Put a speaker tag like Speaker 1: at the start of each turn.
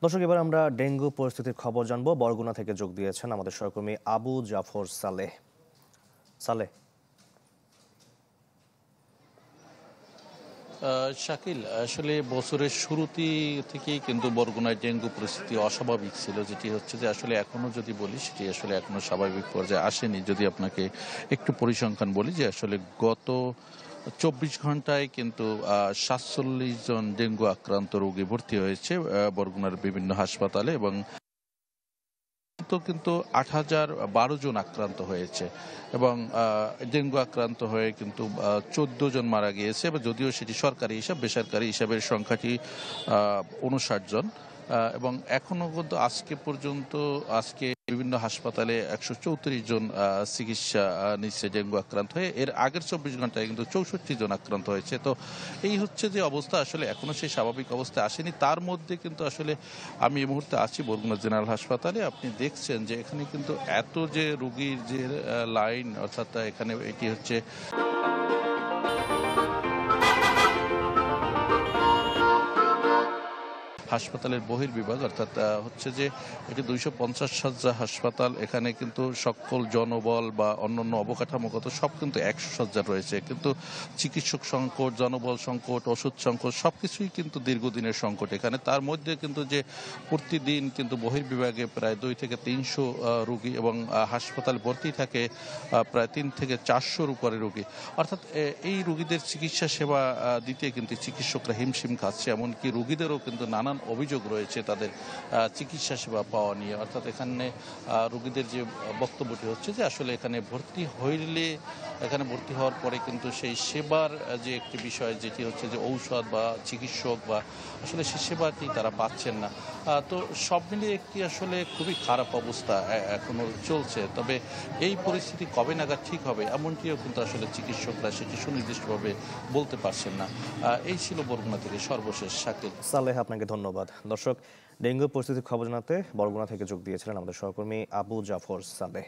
Speaker 1: দর্শক, এবার আমরা ডেঙ্গু পরিস্থিতির খবর জানবো। বরগুনা থেকে যোগ দিয়েছেন আমাদের সহকর্মী আবু জাফর সালেহ। সালেহ,
Speaker 2: শাকিল, আসলে বছরের শুরুতে থেকেই কিন্তু বরগুনায় ডেঙ্গু পরিস্থিতি অস্বাভাবিক ছিল, যেটি হচ্ছে যে আসলে এখনো যদি বলি সেটি আসলে এখনো স্বাভাবিক পর্যায়ে আসেনি। যদি আপনাকে একটু পরিসংখ্যান বলি যে আসলে গত 24 ঘন্টায় কিন্তু 47 জন ডেঙ্গু আক্রান্ত রোগী ভর্তি হয়েছে বরগুনার বিভিন্ন হাসপাতালে, এবং কিন্তু 8,012 জন আক্রান্ত হয়েছে, এবং ডেঙ্গু আক্রান্ত হয়ে কিন্তু 14 জন মারা গিয়েছে। এবং যদিও সেটি সরকারি হিসাব, বেসরকারি হিসাবের সংখ্যাটি 59 জন। এবং এখনো কিন্তু আজকে পর্যন্ত বিভিন্ন হাসপাতালে 134 জন চিকিৎসা নিচ্ছে ডেঙ্গু আক্রান্ত হয়ে। এর আগের 24 ঘন্টায় কিন্তু 64 জন আক্রান্ত হয়েছে। তো এই হচ্ছে যে অবস্থা, আসলে এখনো সেই স্বাভাবিক অবস্থায় আসেনি। তার মধ্যে কিন্তু আসলে আমি এই মুহূর্তে আছি বরগুনা জেনারেল হাসপাতালে। আপনি দেখছেন যে এখানে কিন্তু এত যে রোগীর যে লাইন, অর্থাৎ এখানে এটি হচ্ছে হাসপাতালের বহির্বিভাগ, অর্থাৎ হচ্ছে যে এটি 250 শয্যা হাসপাতাল। এখানে কিন্তু সকল জনবল বা অন্যান্য অবকাঠামোগত সব কিন্তু 100 শয্যা রয়েছে, কিন্তু চিকিৎসক সংকট, জনবল সংকট, ওষুধ সংকট সবকিছুই কিন্তু দীর্ঘদিনের সংকট এখানে। তার মধ্যে কিন্তু যে প্রতিদিন কিন্তু বহির্বিভাগে প্রায় 2 থেকে 300 রোগী, এবং হাসপাতাল ভর্তি থাকে প্রায় 3 থেকে 400-র উপরে রোগী। অর্থাৎ এই রোগীদের চিকিৎসা সেবা দিতে কিন্তু চিকিৎসকরা হিমশিম খাচ্ছে। এমনকি রোগীদেরও কিন্তু নানান অভিযোগ রয়েছে তাদের চিকিৎসা সেবা পাওয়া নিয়ে। অর্থাৎ এখানে রোগীদের যে বক্তব্যটি হচ্ছে যে আসলে এখানে ভর্তি হওয়ার পরে কিন্তু সেই সেবার যে একটি বিষয়, যেটি হচ্ছে যে ঔষধ বা চিকিৎসক বা আসলে সে সেবাটি তারা পাচ্ছেন না। তো সব মিলিয়ে একটি আসলে খুবই খারাপ অবস্থা এখনো চলছে। তবে এই পরিস্থিতি কবে নাগাদ ঠিক হবে এমনটিও কিন্তু আসলে চিকিৎসকরা সেটি সুনির্দিষ্টভাবে বলতে পারছেন না। এই ছিল বরগুনা থেকে সর্বশেষ। শাকিল।
Speaker 1: সালেহ, আপনাকে ধন্যবাদ। দর্শক, ডেঙ্গু পরিস্থিতির খবর জানাতে বরগুনা থেকে যোগ দিয়েছিলেন আমাদের সহকর্মী আবু জাফর সালেহ।